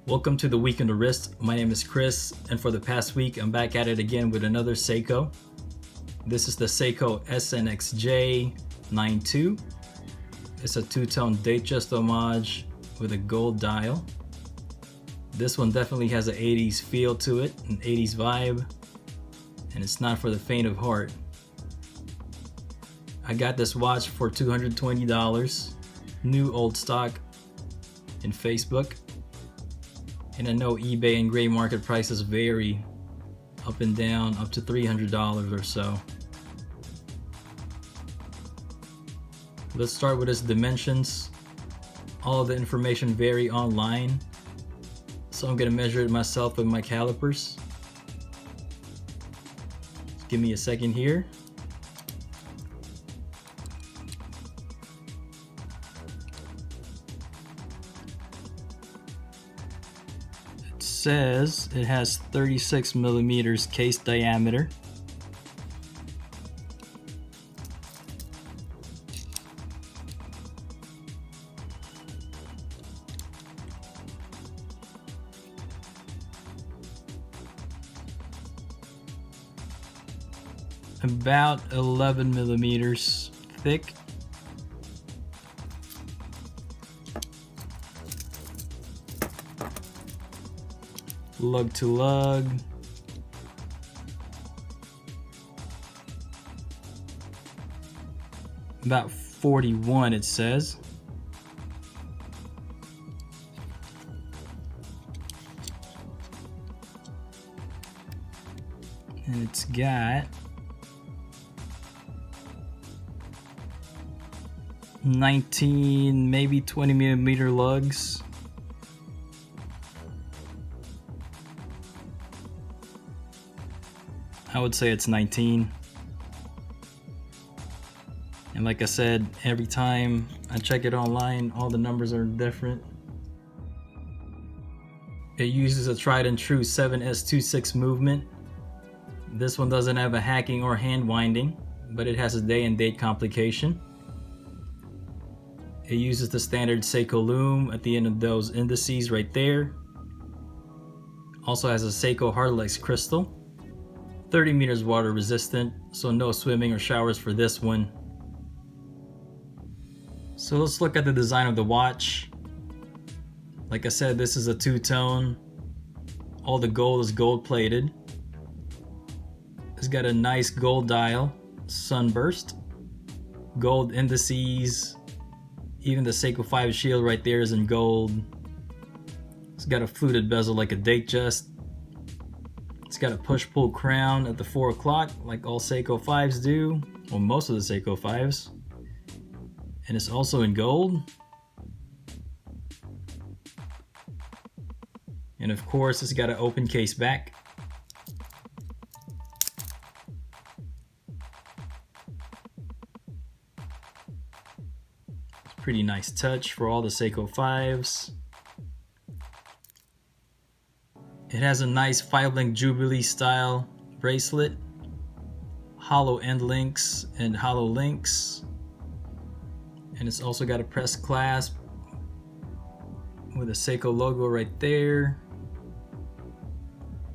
Welcome to the Weekonthewrist. My name is Chris, and for the past week, I'm back at it again with another Seiko. This is the Seiko SNXJ92. It's a two-tone Datejust homage with a gold dial. This one definitely has an 80s feel to it, an 80s vibe, and it's not for the faint of heart. I got this watch for $220, new old stock in Facebook. And I know eBay and gray market prices vary up and down, up to $300 or so. Let's start with its dimensions. All of the information vary online, so I'm gonna measure it myself with my calipers. Just give me a second here. Says it has 36 millimeters case diameter. About 11 millimeters thick. Lug to lug. About 41 it says. And it's got 19, maybe 20 millimeter lugs. I would say it's 19. And like I said, every time I check it online, all the numbers are different. It uses a tried and true 7S26 movement. This one doesn't have a hacking or hand winding, but it has a day and date complication. It uses the standard Seiko loom at the end of those indices right there. Also has a Seiko Hardlex crystal. 30 meters water resistant, so no swimming or showers for this one. So let's look at the design of the watch. Like I said, this is a two-tone. All the gold is gold plated. It's got a nice gold dial, sunburst, gold indices. Even the Seiko 5 shield right there is in gold. It's got a fluted bezel like a Datejust. It's got a push-pull crown at the 4 o'clock like all Seiko 5s do, or most of the Seiko 5s. And it's also in gold. And of course, it's got an open case back. It's a pretty nice touch for all the Seiko 5s. It has a nice 5-link Jubilee style bracelet, hollow end links and hollow links, and it's also got a press clasp with a Seiko logo right there.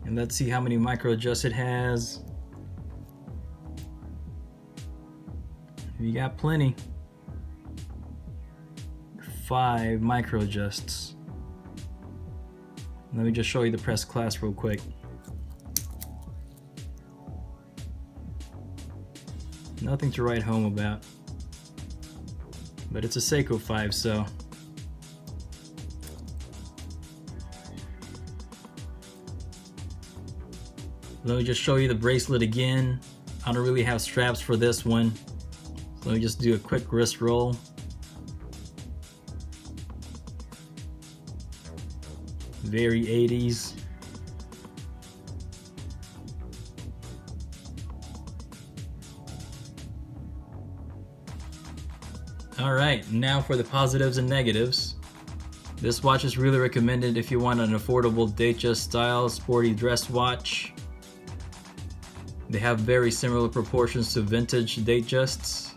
And let's see how many micro adjusts it has. You got plenty. 5 micro adjusts. Let me just show you the press clasp real quick. Nothing to write home about. But it's a Seiko 5, so. Let me just show you the bracelet again. I don't really have straps for this one. So let me just do a quick wrist roll. Very 80s. Alright, now for the positives and negatives. This watch is really recommended if you want an affordable Datejust style sporty dress watch. They have very similar proportions to vintage Datejusts.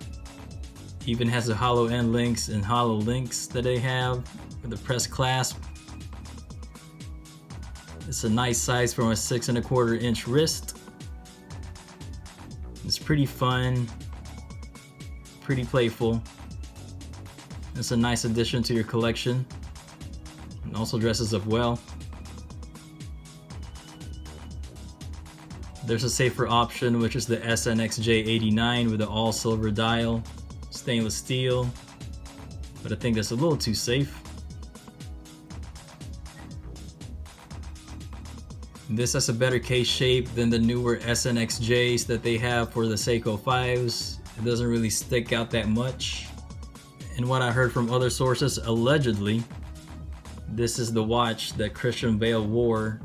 Even has the hollow end links and hollow links that they have with the press clasp. It's a nice size for a 6¼ inch wrist. It's pretty fun, pretty playful. It's a nice addition to your collection. It also dresses up well. There's a safer option, which is the SNXJ89 with the all silver dial, stainless steel, but I think that's a little too safe. This has a better case shape than the newer SNXJs that they have for the Seiko 5s. It doesn't really stick out that much. And what I heard from other sources, allegedly, this is the watch that Christian Bale wore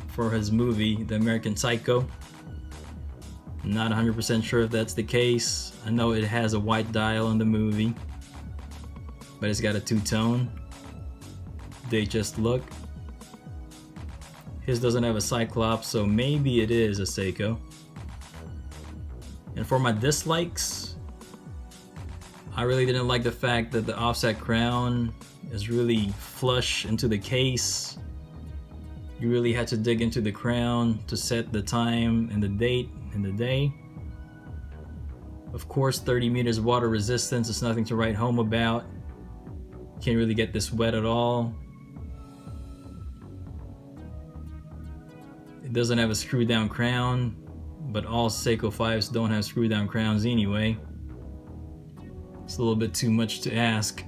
for his movie, The American Psycho. I'm not 100% sure if that's the case. I know it has a white dial in the movie, but it's got a two-tone Datejust look. His doesn't have a Cyclops, so maybe it is a Seiko. And for my dislikes, I really didn't like the fact that the offset crown is really flush into the case. You really had to dig into the crown to set the time and the date and the day. Of course, 30 meters water resistance is nothing to write home about. Can't really get this wet at all. It doesn't have a screw down crown, but all Seiko 5s don't have screw down crowns anyway. It's a little bit too much to ask.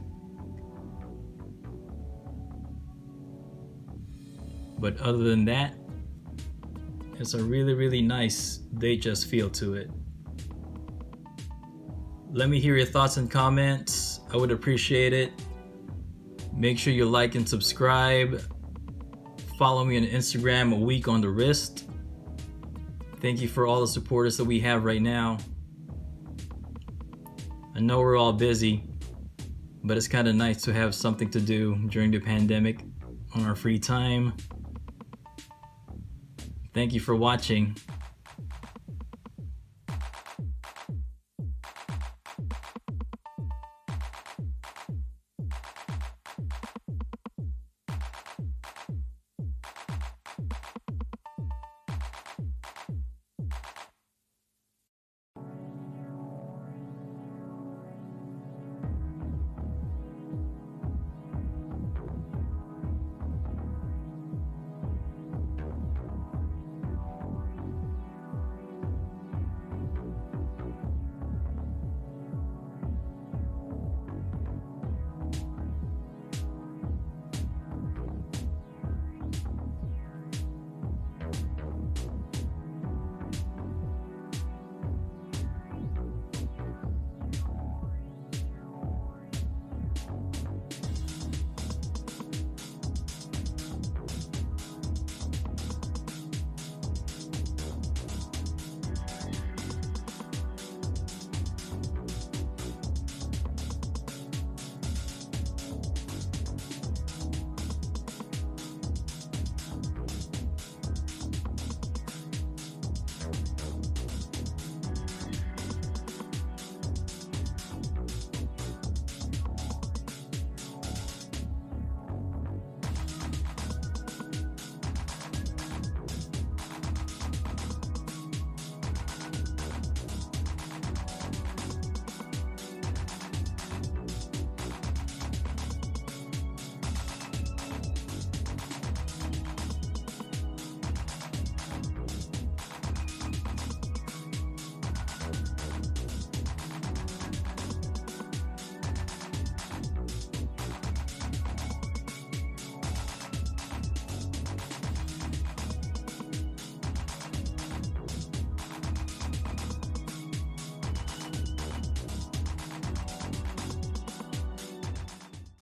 But other than that, it's a really nice Datejust feel to it. Let me hear your thoughts and comments. I would appreciate it. Make sure you like and subscribe. Follow me on Instagram, Weekonthewrist. Thank you for all the supporters that we have right now. I know we're all busy, but it's kind of nice to have something to do during the pandemic on our free time. Thank you for watching.